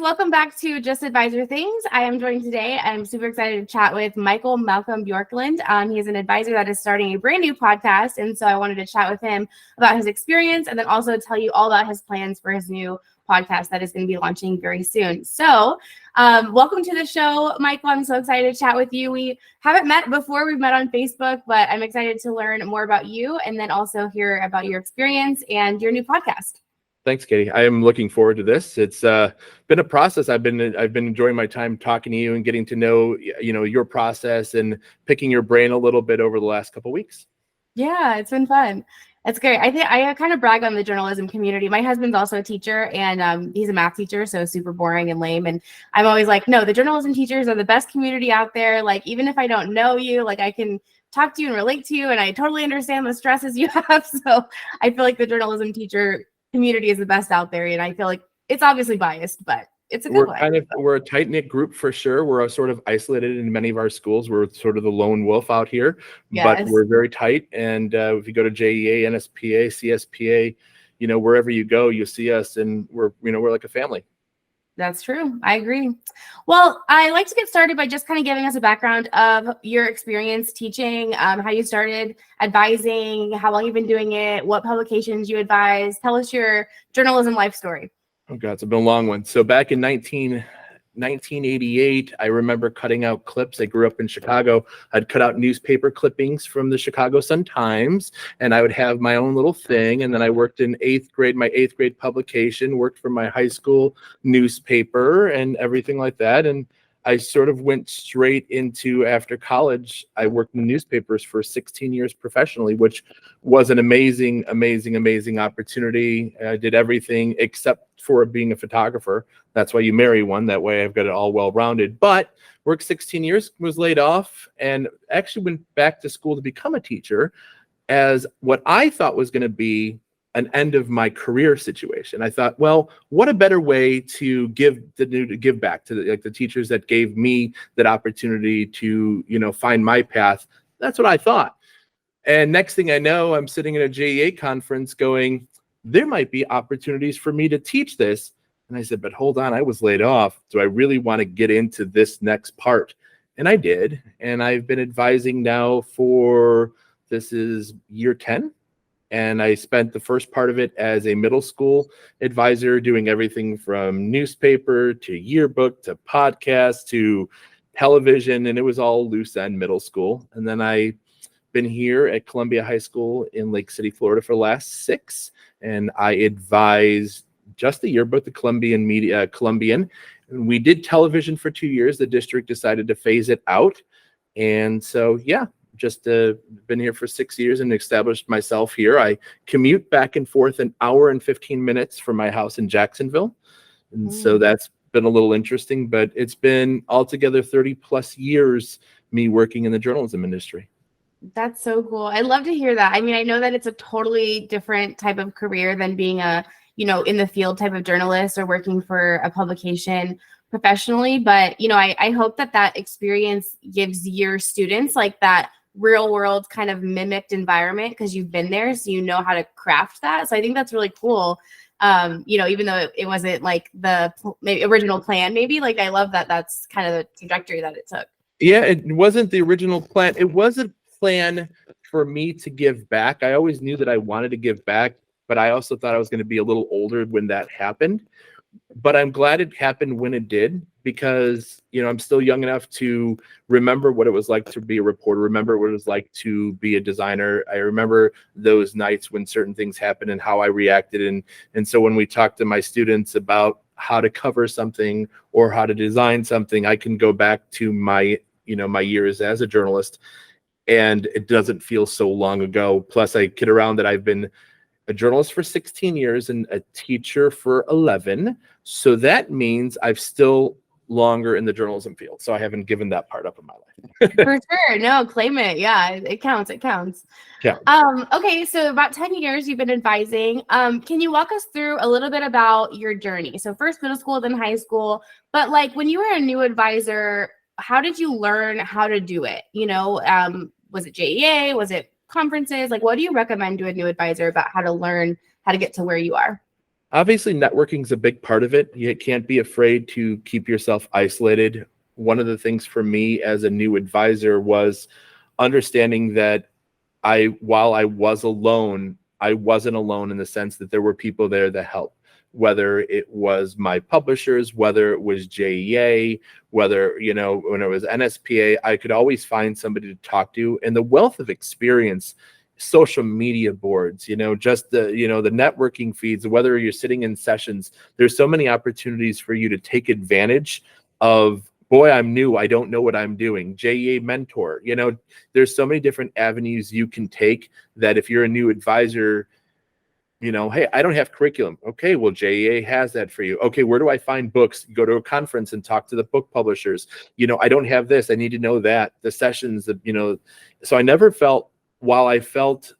welcome back to Just Advisor Things. I am joined today. I'm super excited to chat with Malcom-Bjorklund. He's an advisor that is starting a brand new podcast, and so I wanted to chat with him about his experience and then also tell you all about his plans for his new podcast that is going to be launching very soon. So welcome to the show, Michael. I'm so excited to chat with you. We haven't met before. We've met on Facebook, but I'm excited to learn more about you and then also hear about your experience and your new podcast. Thanks, Katie. I am looking forward to this. It's been a process. I've been enjoying my time talking to you and getting to know your process and picking your brain a little bit over the last couple of weeks. Yeah, it's been fun. It's great. I think I kind of brag on the journalism community. My husband's also a teacher, and he's a math teacher, so super boring and lame. And I'm always like, no, the journalism teachers are the best community out there. Like, even if I don't know you, like I can talk to you and relate to you, and I totally understand the stresses you have. So I feel like the journalism teacher community is the best out there, and I feel like it's obviously biased, but it's a good one. We're a tight-knit group for sure. We're sort of isolated in many of our schools. We're sort of the lone wolf out here, but we're very tight. And if you go to JEA, NSPA, CSPA, wherever you go, you see us, and we're like a family. That's true. I agree. Well, I like to get started by just kind of giving us a background of your experience teaching, how you started advising, how long you've been doing it, what publications you advise. Tell us your journalism life story. Oh, God, it's been a long one. So back in 1988, I remember cutting out clips. I grew up in Chicago. I'd cut out newspaper clippings from the Chicago Sun-Times, and I would have my own little thing. And then I worked in my eighth grade publication, worked for my high school newspaper and everything like that. And I sort of went straight into, after college, I worked in newspapers for 16 years professionally, which was an amazing, amazing, amazing opportunity. I did everything except for being a photographer. That's why you marry one. That way I've got it all well-rounded. But worked 16 years, was laid off, and actually went back to school to become a teacher as what I thought was going to be an end of my career situation. I thought, well, what a better way to give back to the teachers that gave me that opportunity to, find my path. That's what I thought. And next thing I know, I'm sitting at a JEA conference going, there might be opportunities for me to teach this. And I said, but hold on, I was laid off. Do I really want to get into this next part? And I did. And I've been advising now this is year 10. And I spent the first part of it as a middle school advisor, doing everything from newspaper to yearbook to podcast to television. And it was all loose end middle school. And then I've been here at Columbia High School in Lake City, Florida for the last 6. And I advised just the yearbook, the Columbian Media, Columbian. And we did television for 2 years. The district decided to phase it out. And so, yeah. Just been here for 6 years and established myself here. I commute back and forth an hour and 15 minutes from my house in Jacksonville. And so that's been a little interesting, but it's been altogether 30 plus years me working in the journalism industry. That's so cool. I love to hear that. I mean, I know that it's a totally different type of career than being a, in the field type of journalist or working for a publication professionally. But, I hope that experience gives your students like that real world kind of mimicked environment because you've been there, so you know how to craft that. So I think that's really cool. Even though it wasn't like the original plan, maybe, like, I love that that's kind of the trajectory that it took. Yeah, it wasn't the original plan. It was a plan for me to give back. I always knew that I wanted to give back, but I also thought I was going to be a little older when that happened. But I'm glad it happened when it did, because, I'm still young enough to remember what it was like to be a reporter, remember what it was like to be a designer. I remember those nights when certain things happened and how I reacted. And so when we talk to my students about how to cover something or how to design something, I can go back to my years as a journalist, and it doesn't feel so long ago. Plus, I kid around that I've been a journalist for 16 years and a teacher for 11. So that means I've still longer in the journalism field. So I haven't given that part up in my life. For sure. No, claim it. Yeah, it counts. It counts. Yeah. Okay. So about 10 years you've been advising. Can you walk us through a little bit about your journey? So first middle school, then high school, but like when you were a new advisor, how did you learn how to do it? Was it JEA? Was it conferences? Like, what do you recommend to a new advisor about how to learn how to get to where you are? Obviously, networking is a big part of it. You can't be afraid to keep yourself isolated. One of the things for me as a new advisor was understanding that while I was alone, I wasn't alone in the sense that there were people there that helped, whether it was my publishers, whether it was JEA, whether, when it was NSPA, I could always find somebody to talk to. And the wealth of experience, social media boards, just the networking feeds, whether you're sitting in sessions, there's so many opportunities for you to take advantage of. Boy, I'm new. I don't know what I'm doing. JEA mentor, there's so many different avenues you can take that if you're a new advisor, hey, I don't have curriculum. Okay, well, JEA has that for you. Okay, where do I find books? Go to a conference and talk to the book publishers. I don't have this. I need to know that. The sessions, so I never felt, while I felt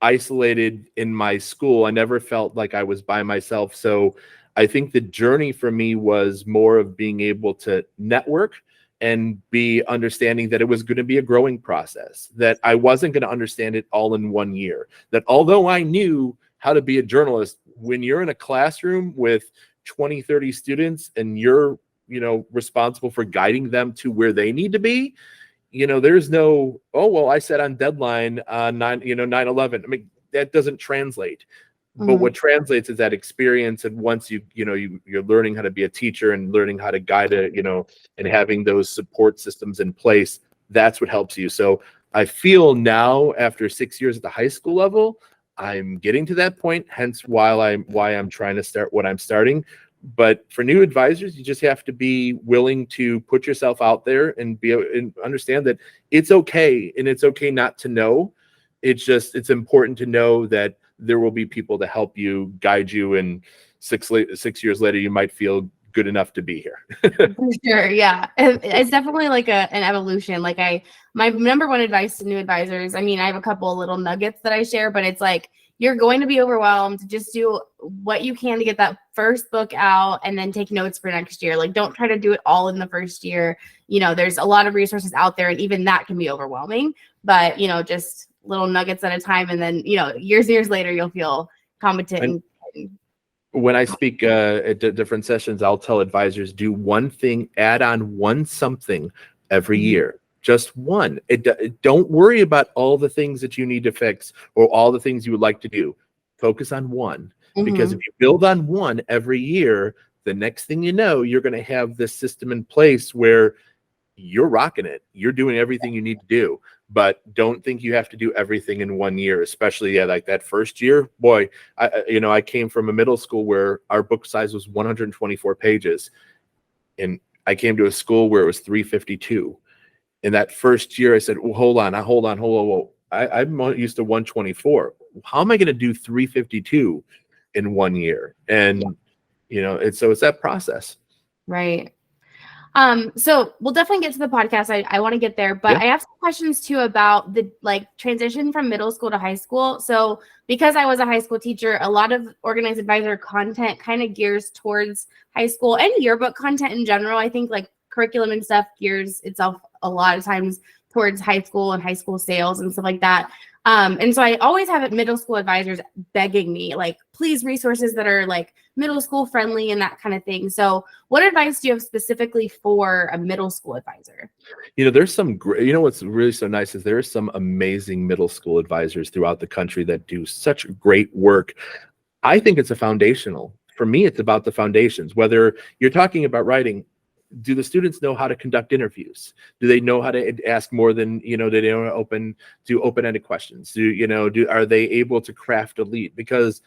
isolated in my school, I never felt like I was by myself. So I think the journey for me was more of being able to network and be understanding that it was going to be a growing process, that I wasn't going to understand it all in 1 year, that although I knew how to be a journalist, when you're in a classroom with 20, 30 students and you're, responsible for guiding them to where they need to be, there's no, oh, well, I said on deadline on 9/11. I mean, that doesn't translate. But what translates is that experience, and once you're learning how to be a teacher and learning how to guide it, and having those support systems in place, that's what helps you. So I feel now, after 6 years at the high school level, I'm getting to that point. Hence, why I'm trying to start what I'm starting. But for new advisors, you just have to be willing to put yourself out there and understand that it's okay, and it's okay not to know. It's important to know that there will be people to help you, guide you, and 6 years later, you might feel good enough to be here. For sure, yeah. It's definitely like an evolution. Like my number one advice to new advisors, I mean, I have a couple of little nuggets that I share, but it's like, you're going to be overwhelmed. Just do what you can to get that first book out and then take notes for next year. Like, don't try to do it all in the first year. There's a lot of resources out there, and even that can be overwhelming, but, just little nuggets at a time. And then, years later, you'll feel competent. When I speak at different sessions, I'll tell advisors, do one thing, add on one something every year. Just one. Don't worry about all the things that you need to fix or all the things you would like to do. Focus on one. Because if you build on one every year, the next thing you know, you're going to have this system in place where you're rocking it. You're doing everything you need to do. But don't think you have to do everything in 1 year, especially like that first year. Boy, I came from a middle school where our book size was 124 pages. And I came to a school where it was 352. In that first year, I said, well, hold on. I'm used to 124. How am I going to do 352 in 1 year? And, it's that process. Right. So we'll definitely get to the podcast. I want to get there, but I have some questions too about the transition from middle school to high school. So because I was a high school teacher, a lot of organized advisor content kind of gears towards high school, and yearbook content in general. I think curriculum and stuff gears itself a lot of times towards high school and high school sales and stuff like that. And so I always have middle school advisors begging me, please, resources that are middle school friendly and that kind of thing. So what advice do you have specifically for a middle school advisor? There's some great, what's really so nice is there are some amazing middle school advisors throughout the country that do such great work. I think it's for me, it's about the foundations. Whether you're talking about writing, do the students know how to conduct interviews? Do they know how to ask more than, do they know open-ended questions? Are they able to craft a lead? Because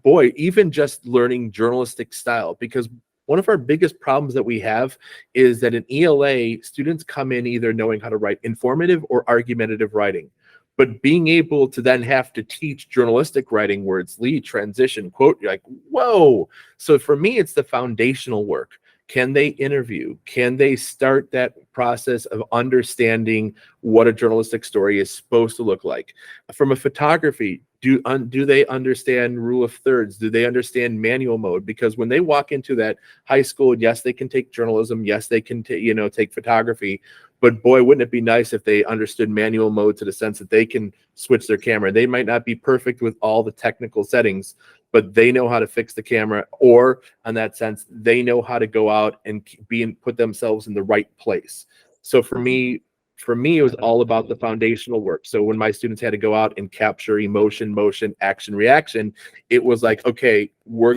boy, even just learning journalistic style, because one of our biggest problems that we have is that in ELA, students come in either knowing how to write informative or argumentative writing, but being able to then have to teach journalistic writing words, lead, transition, quote, you're like, whoa. So for me, it's the foundational work. Can they interview? Can they start that process of understanding what a journalistic story is supposed to look like? From a photography, do they understand rule of thirds? Do they understand manual mode? Because when they walk into that high school, yes, they can take journalism. Yes, they can take photography. But boy, wouldn't it be nice if they understood manual mode to the sense that they can switch their camera. They might not be perfect with all the technical settings, but they know how to fix the camera, or on that sense, they know how to go out and put themselves in the right place. So for me, it was all about the foundational work. So when my students had to go out and capture emotion, motion, action, reaction, it was like, okay, we're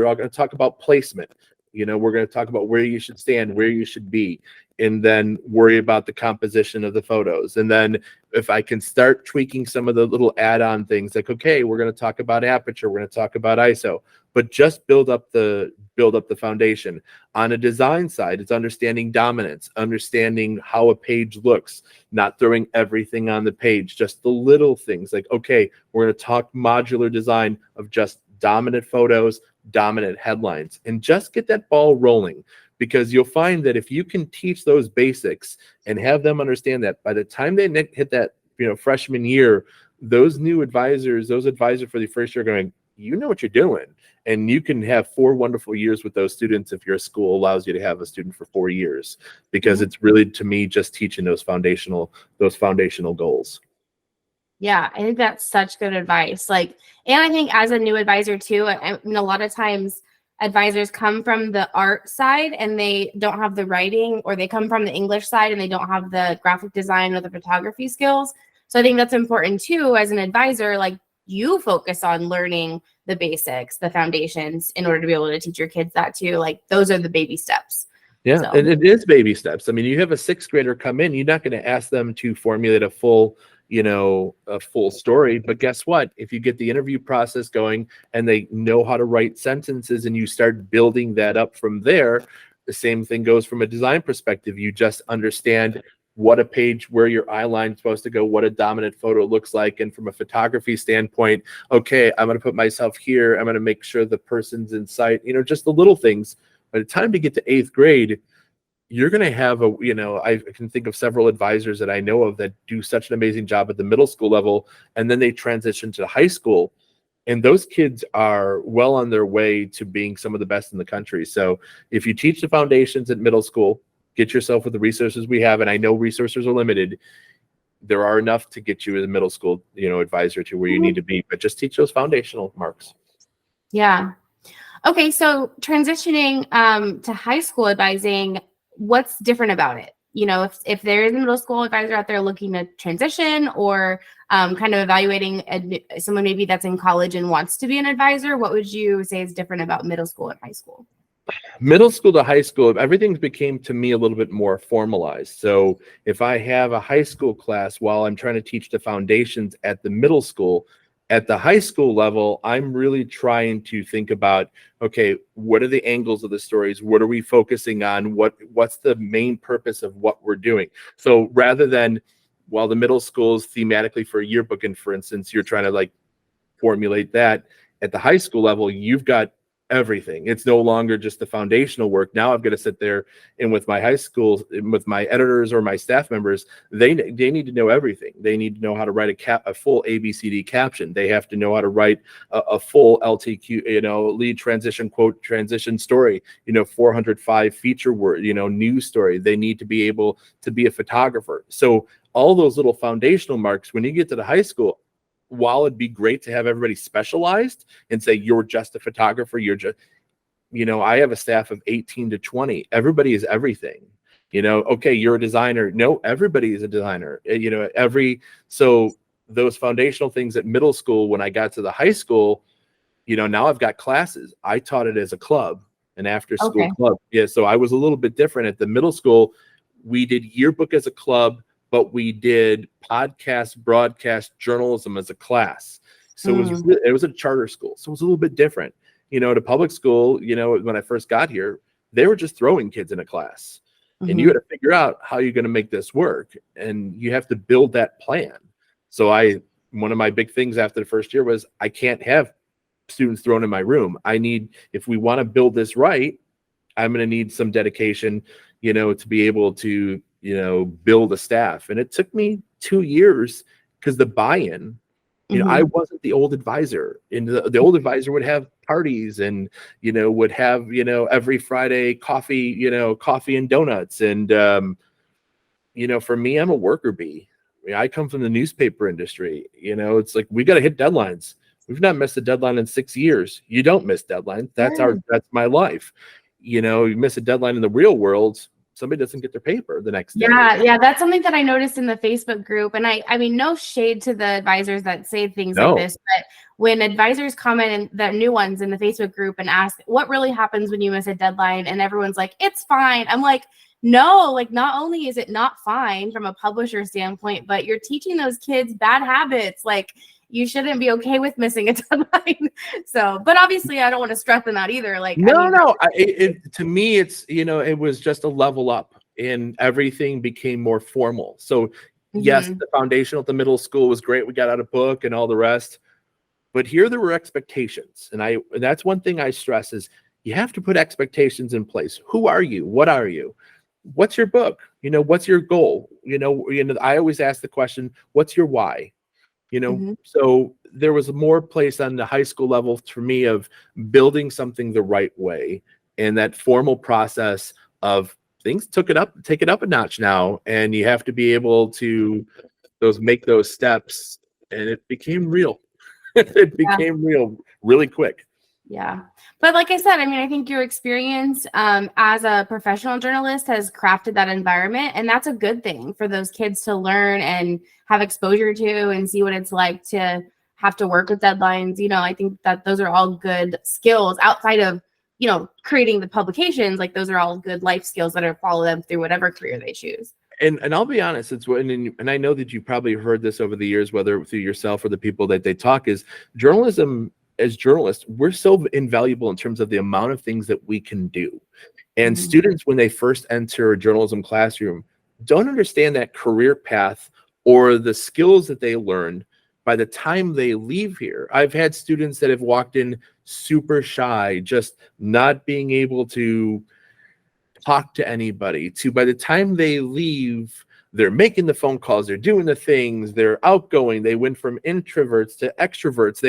all gonna talk about placement. We're gonna talk about where you should stand, where you should be, and then worry about the composition of the photos. And then if I can start tweaking some of the little add-on things, like, okay, we're gonna talk about aperture, we're gonna talk about ISO, but just build up the foundation. On a design side, it's understanding dominance, understanding how a page looks, not throwing everything on the page, just the little things like, okay, we're going to talk modular design of just dominant photos, dominant headlines, and just get that ball rolling. Because you'll find that if you can teach those basics and have them understand that, by the time they hit that freshman year, those advisors for the first year are going, you know what you're doing. And you can have 4 wonderful years with those students if your school allows you to have a student for 4 years, because it's really, to me, just teaching those foundational goals. Yeah, I think that's such good advice. And I think as a new advisor too, I mean, a lot of times advisors come from the art side and they don't have the writing, or they come from the English side and they don't have the graphic design or the photography skills. So I think that's important too, as an advisor, you focus on learning the basics, the foundations, in order to be able to teach your kids that too. Those are the baby steps. Yeah, So. and it is baby steps. I mean, you have a 6th grader come in, you're not going to ask them to formulate a full story. But guess what? If you get the interview process going and they know how to write sentences and you start building that up from there, the same thing goes from a design perspective. You just understand what a page, where your eye line is supposed to go, what a dominant photo looks like. And from a photography standpoint, okay, I'm going to put myself here. I'm going to make sure the person's in sight, just the little things. By the time you get to 8th grade, you're going to have I can think of several advisors that I know of that do such an amazing job at the middle school level, and then they transition to high school, and those kids are well on their way to being some of the best in the country. So if you teach the foundations at middle school, get yourself with the resources we have, and I know resources are limited, there are enough to get you as a middle school, advisor to where you need to be, but just teach those foundational marks. Yeah. Okay. So transitioning to high school advising, what's different about it? If there is a middle school advisor out there looking to transition, or kind of evaluating someone maybe that's in college and wants to be an advisor, what would you say is different about middle school and high school? Middle school to high school, everything became to me a little bit more formalized. So if I have a high school class while I'm trying to teach the foundations at the middle school, at the high school level, I'm really trying to think about, okay, what are the angles of the stories? What are we focusing on? What's the main purpose of what we're doing? So rather than, while the middle school is thematically for a yearbook, and for instance, you're trying to formulate that, at the high school level, you've got everything. It's no longer just the foundational work. Now I've got to sit there, and with my high school, with my editors or my staff members, they need to know everything. They need to know how to write a full ABCD caption. They have to know how to write a full LTQ, lead transition, quote transition story, 405 feature word, news story. They need to be able to be a photographer. So all those little foundational marks, when you get to the high school, while it'd be great to have everybody specialized and say, you're just a photographer, you're just, I have a staff of 18 to 20. Everybody is everything. Okay, you're a designer. No, everybody is a designer. So those foundational things at middle school, when I got to the high school, now I've got classes. I taught it as a club, an after school club. Yeah, so I was a little bit different. At the middle school, we did yearbook as a club, but we did podcast, broadcast, journalism as a class. So it was a charter school. So it was a little bit different. To public school, when I first got here, they were just throwing kids in a class. And you had to figure out how you're going to make this work. And you have to build that plan. So one of my big things after the first year was, I can't have students thrown in my room. If we want to build this right, I'm going to need some dedication, to be able to build a staff. And it took me 2 years, because the buy-in, I wasn't the old advisor, and the old advisor would have parties and, would have, every Friday coffee and donuts. And, for me, I'm a worker bee. I come from the newspaper industry. It's like, we got to hit deadlines. we've not missed a deadline in 6 years. You don't miss deadlines. That's my life. You know, you miss a deadline in the real world, somebody doesn't get their paper the next day. Yeah, that's something that I noticed in the Facebook group. And I mean, no shade to the advisors that say things like this, but when advisors comment in the new ones in the Facebook group and ask what really happens when you miss a deadline, and everyone's like, it's fine. I'm like, no, like not only is it not fine from a publisher standpoint, but you're teaching those kids bad habits. Like, you shouldn't be okay with missing a deadline. So, but obviously I don't want to stress them out either. Like, to me, it's, you know, it was just a level up and everything became more formal. So yes, the foundation at the middle school was great. We got out a book and all the rest, but here there were expectations. And that's one thing I stress is you have to put expectations in place. Who are you? What are you? What's your book? You know, what's your goal? You know, I always ask the question, what's your why? You know, so there was more place on the high school level for me of building something the right way, and that formal process of things take it up a notch now, and you have to be able to make those steps, and it became real. It became real really quick. Yeah. But like I said, I mean, I think your experience as a professional journalist has crafted that environment. And that's a good thing for those kids to learn and have exposure to and see what it's like to have to work with deadlines. You know, I think that those are all good skills outside of, you know, creating the publications. Like, those are all good life skills that are follow them through whatever career they choose. And I'll be honest, it's and I know that you probably heard this over the years, whether through yourself or the people that they talk, is journalism. As journalists, we're so invaluable in terms of the amount of things that we can do. And students, when they first enter a journalism classroom, don't understand that career path or the skills that they learn by the time they leave here. I've had students that have walked in super shy, just not being able to talk to anybody, to by the time they leave, they're making the phone calls, they're doing the things, they're outgoing, they went from introverts to extroverts,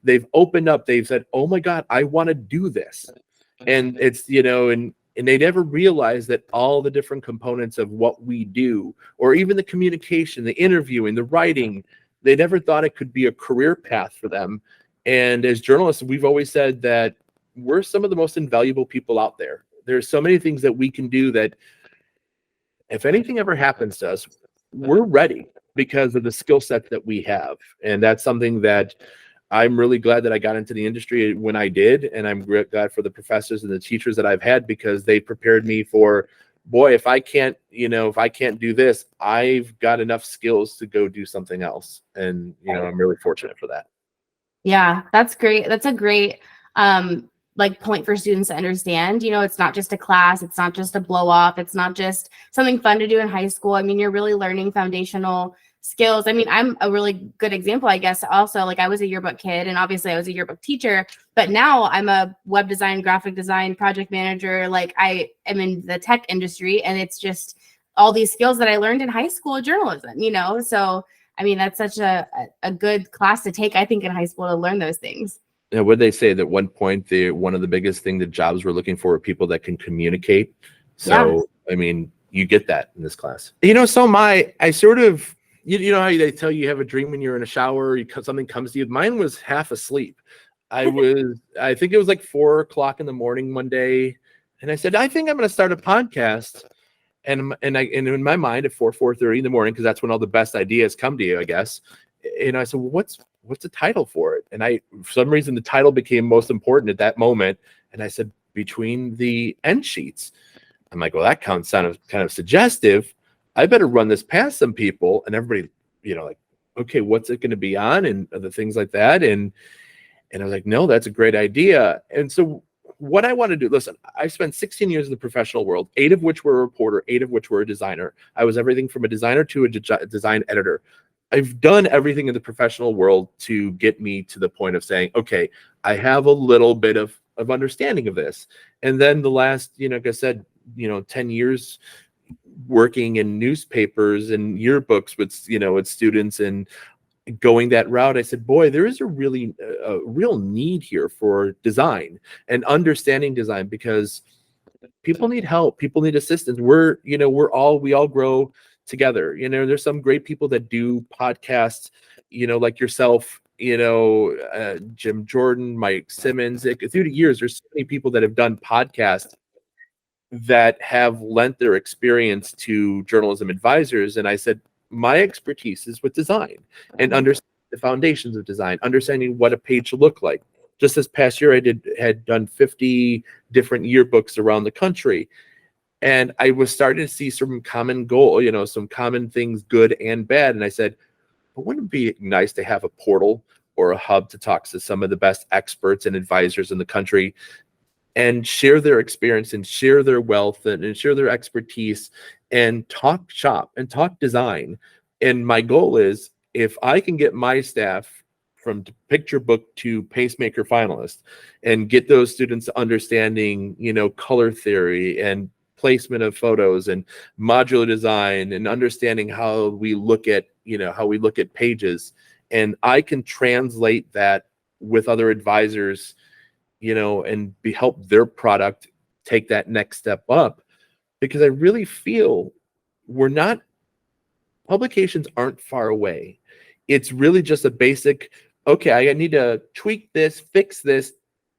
they've opened up, they've said, oh my God, I want to do this. And it's, you know, and they never realize that all the different components of what we do, or even the communication, the interviewing, the writing, they never thought it could be a career path for them. And as journalists, we've always said that we're some of the most invaluable people out there. There's so many things that we can do that if anything ever happens to us, we're ready because of the skill set that we have. And that's something that I'm really glad that I got into the industry when I did. And I'm glad for the professors and the teachers that I've had, because they prepared me for, boy, if I can't do this, I've got enough skills to go do something else. And, you know, I'm really fortunate for that. Yeah, that's great. That's a great, like, point for students to understand. You know, it's not just a class, it's not just a blow off, it's not just something fun to do in high school. I mean, you're really learning foundational skills. I mean, I'm a really good example, I guess. Also, like, I was a yearbook kid, and obviously I was a yearbook teacher, but now I'm a web design, graphic design, project manager. Like, I am in the tech industry, and it's just all these skills that I learned in high school journalism, you know? So, I mean, that's such a good class to take, I think, in high school, to learn those things. Yeah, what they say that one point, one of the biggest thing that jobs were looking for are people that can communicate. So, I mean, you get that in this class. You know, so I sort of, you know how they tell you have a dream when you're in a shower, something comes to you. Mine was half asleep. I think it was like 4 o'clock in the morning one day. And I said, I think I'm going to start a podcast. And in my mind at 4:30 in the morning, because that's when all the best ideas come to you, I guess. And I said, well, what's the title for it? And for some reason, the title became most important at that moment. And I said, Between the Endsheets. I'm like, well, that sounded kind of suggestive. I better run this past some people. And everybody, you know, like, okay, what's it going to be on? And other things like that. And I was like, no, that's a great idea. And so what I want to do, listen, I spent 16 years in the professional world, 8 of which were a reporter, 8 of which were a designer. I was everything from a designer to a design editor. I've done everything in the professional world to get me to the point of saying, okay, I have a little bit of understanding of this. And then the last, you know, like I said, 10 years working in newspapers and yearbooks with students and going that route, I said, boy, there is a real need here for design and understanding design, because people need help, people need assistance. We all grow together. There's some great people that do podcasts, like yourself, Jim Jordan, Mike Simmons. Through the years, there's so many people that have done podcasts that have lent their experience to journalism advisors. And I said, my expertise is with design and understanding the foundations of design, understanding what a page should look like. Just this past year, I had done 50 different yearbooks around the country. And I was starting to see some common goal, some common things, good and bad. And I said, but wouldn't it be nice to have a portal or a hub to talk to some of the best experts and advisors in the country and share their experience and share their wealth and share their expertise and talk shop and talk design. And my goal is, if I can get my staff from picture book to Pacemaker finalist and get those students understanding, color theory and placement of photos and modular design and understanding how we look at pages, and I can translate that with other advisors, and help their product take that next step up, because I really feel publications aren't far away. It's really just a basic, okay, I need to tweak this, fix this,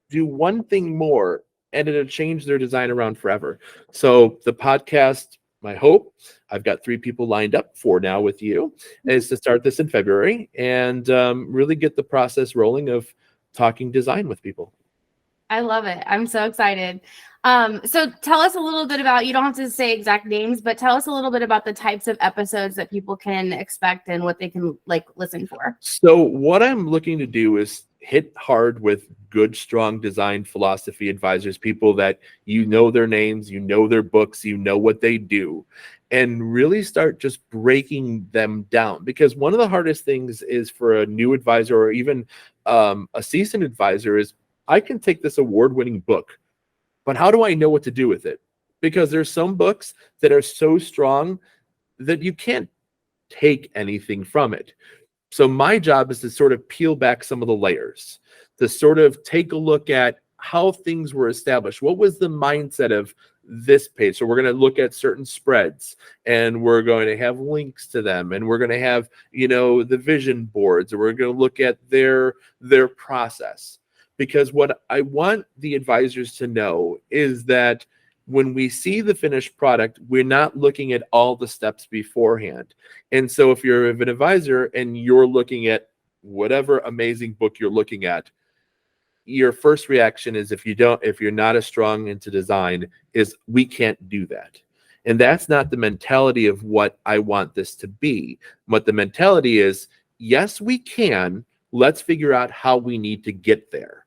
do one thing more, and it'll change their design around forever. So the podcast, my hope, I've got 3 people lined up for now with you, is to start this in February and really get the process rolling of talking design with people. I love it. I'm so excited. So tell us a little bit about, you don't have to say exact names, but tell us a little bit about the types of episodes that people can expect and what they can listen for. So what I'm looking to do is hit hard with good, strong design philosophy advisors, people that their names, their books, what they do, and really start just breaking them down. Because one of the hardest things is for a new advisor or even a seasoned advisor is, I can take this award-winning book, but how do I know what to do with it? Because there's some books that are so strong that you can't take anything from it. So my job is to sort of peel back some of the layers, to sort of take a look at how things were established. What was the mindset of this page? So we're going to look at certain spreads, and we're going to have links to them, and we're going to have, the vision boards, and we're going to look at their process. Because what I want the advisors to know is that when we see the finished product, we're not looking at all the steps beforehand. And so if you're an advisor and you're looking at whatever amazing book you're looking at, your first reaction is, if you're not as strong into design, is we can't do that. And that's not the mentality of what I want this to be. What the mentality is, yes, we can. Let's figure out how we need to get there.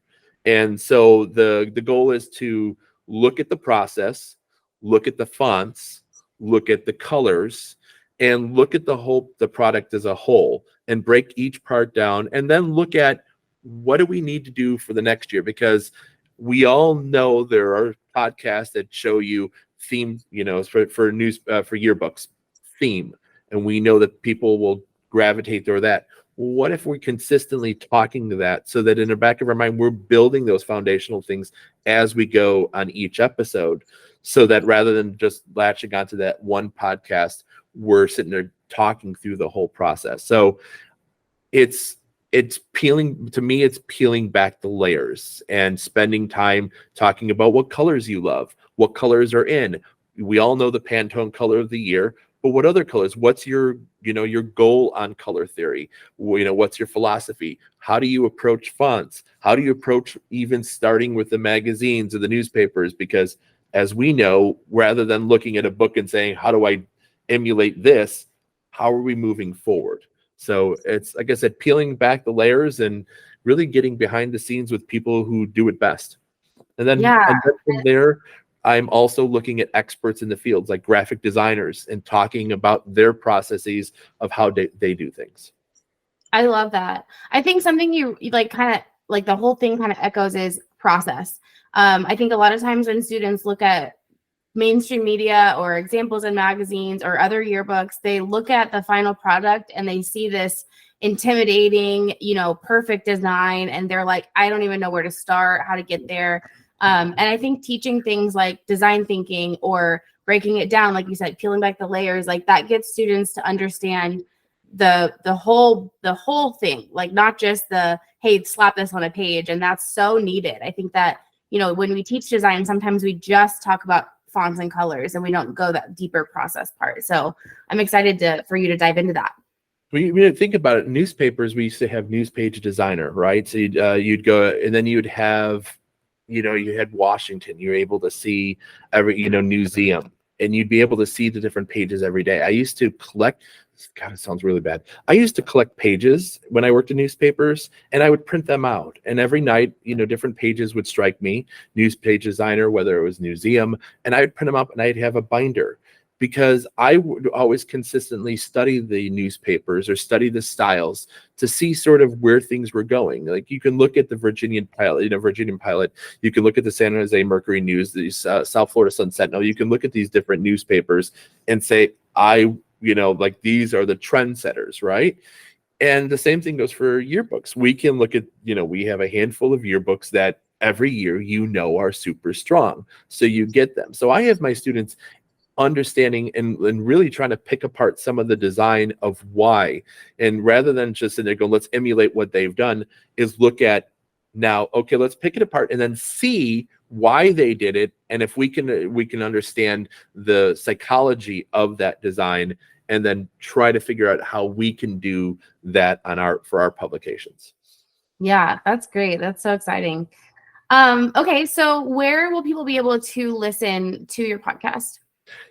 And so the goal is to look at the process, look at the fonts, look at the colors, and look at the product as a whole, and break each part down, and then look at what do we need to do for the next year. Because we all know there are podcasts that show you theme, for yearbooks, theme, and we know that people will gravitate toward that. What if we're consistently talking to that, so that in the back of our mind, we're building those foundational things as we go on each episode, so that rather than just latching onto that one podcast, we're sitting there talking through the whole process. So it's peeling back the layers and spending time talking about what colors you love, what colors are in. We all know the Pantone color of the year, but what other colors? What's your goal on color theory? What's your philosophy? How do you approach fonts? How do you approach even starting with the magazines or the newspapers? Because as we know, rather than looking at a book and saying, how do I emulate this? How are we moving forward? So it's, like I said, peeling back the layers and really getting behind the scenes with people who do it best. And then from there, I'm also looking at experts in the fields, like graphic designers, and talking about their processes of how they do things. I love that. I think something you kind of the whole thing kind of echoes is process. I think a lot of times when students look at mainstream media or examples in magazines or other yearbooks, they look at the final product and they see this intimidating, perfect design, and they're like, I don't even know where to start, how to get there. And I think teaching things like design thinking or breaking it down, like you said, peeling back the layers, like that gets students to understand the whole thing, like not just the, hey, slap this on a page. And that's so needed. I think that, you know, when we teach design, sometimes we just talk about fonts and colors and we don't go that deeper process part. So I'm excited for you to dive into that. We think about it. Newspapers, we used to have news page designer, right? So you'd go, and then you'd have, you know, you had Washington. You were able to see every, you know, museum, and you'd be able to see the different pages every day. I used to collect. God, it sounds really bad. I used to collect pages when I worked in newspapers, and I would print them out. And every night, you know, different pages would strike me, news page designer, whether it was museum, and I would print them up, and I'd have a binder, because I would always consistently study the newspapers or study the styles to see sort of where things were going. Like you can look at the Virginian Pilot, you know, Virginian Pilot. You can look at the San Jose Mercury News, the South Florida Sun Sentinel. You can look at these different newspapers and say, you know, like these are the trendsetters, right? And the same thing goes for yearbooks. We can look at, you know, we have a handful of yearbooks that every year, you know, are super strong. So you get them. So I have my students understanding and really trying to pick apart some of the design of why. And rather than just sitting there go, let's emulate what they've done, is look at now, okay, let's pick it apart and then see why they did it. And if we can understand the psychology of that design, and then try to figure out how we can do that for our publications. Yeah, that's great. That's so exciting. Okay, so where will people be able to listen to your podcast?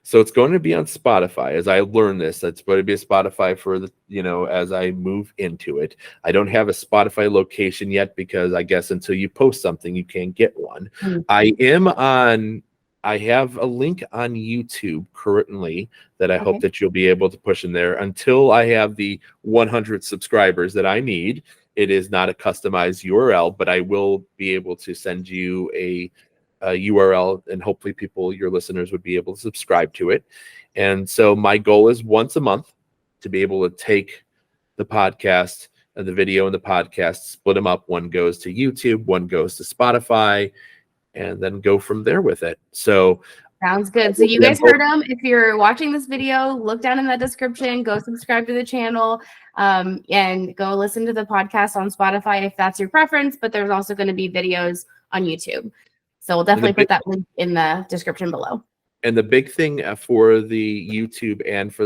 So it's going to be on Spotify. As I learn this, that's going to be a Spotify for the, you know, as I move into it. I don't have a Spotify location yet, because I guess until you post something, you can't get one. Mm-hmm. I have a link on YouTube currently that I hope that you'll be able to push in there. Until I have the 100 subscribers that I need, it is not a customized URL, but I will be able to send you a URL, and hopefully your listeners would be able to subscribe to it. And so my goal is once a month to be able to take the podcast and the video and the podcast, split them up. One goes to YouTube, one goes to Spotify, and then go from there with it. So sounds good. So you guys heard them. If you're watching this video, look down in that description, go subscribe to the channel, and go listen to the podcast on Spotify if that's your preference. But there's also going to be videos on YouTube. So we'll definitely put that link in the description below. And the big thing for the YouTube and for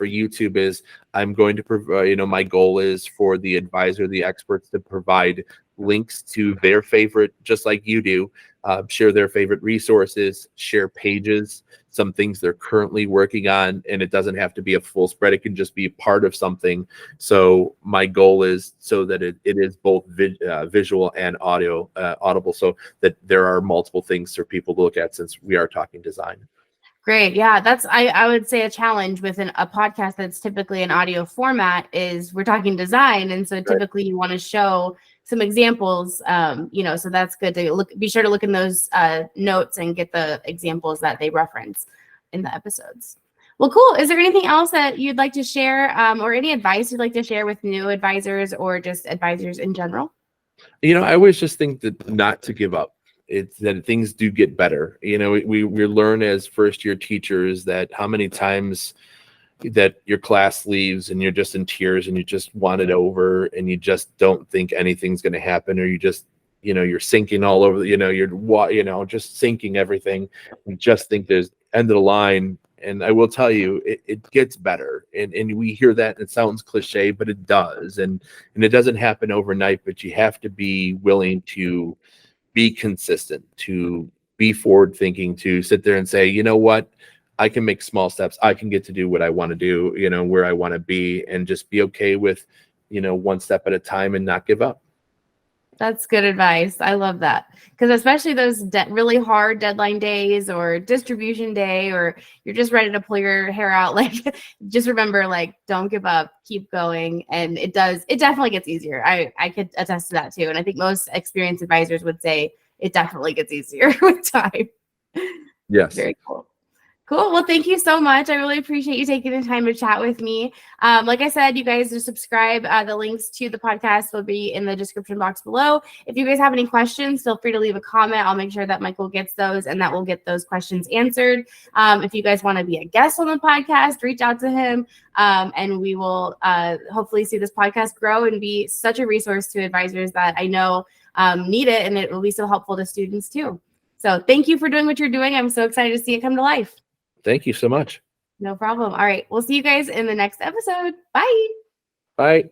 YouTube is I'm going to provide, you know, my goal is for the advisor, the experts, to provide links to their favorite, just like you do, share their favorite resources, share pages, some things they're currently working on. And it doesn't have to be a full spread. It can just be part of something. So my goal is so that it is both visual and audible, so that there are multiple things for people to look at, since we are talking design. Great. Yeah, that's, I would say, a challenge with a podcast that's typically an audio format is we're talking design. And so typically you want to show some examples, you know, so that's good to be sure to look in those notes and get the examples that they reference in the episodes. Well, cool. Is there anything else that you'd like to share, or any advice you'd like to share with new advisors or just advisors in general? You know, I always just think that not to give up. It's that things do get better. You know, we learn as first year teachers that how many times that your class leaves and you're just in tears and you just want it over and you just don't think anything's going to happen, or you just, you know, you're sinking all over, you know, you're just sinking everything and just think there's end of the line. And I will tell you, it gets better. And we hear that, and it sounds cliche, but it does. And it doesn't happen overnight, but you have to be willing to be consistent, to be forward thinking, to sit there and say, you know what, I can make small steps. I can get to do what I want to do, you know, where I want to be, and just be okay with, you know, one step at a time and not give up. That's good advice. I love that. Because especially those really hard deadline days or distribution day, or you're just ready to pull your hair out, like, just remember, like, don't give up, keep going. And it definitely gets easier. I could attest to that too. And I think most experienced advisors would say it definitely gets easier with time. Yes. Very cool. Cool. Well, thank you so much. I really appreciate you taking the time to chat with me. Like I said, you guys just subscribe. The links to the podcast will be in the description box below. If you guys have any questions, feel free to leave a comment. I'll make sure that Michael gets those and that we'll get those questions answered. If you guys want to be a guest on the podcast, reach out to him, and we will hopefully see this podcast grow and be such a resource to advisors that I know need it, and it will be so helpful to students too. So thank you for doing what you're doing. I'm so excited to see it come to life. Thank you so much. No problem. All right. We'll see you guys in the next episode. Bye. Bye.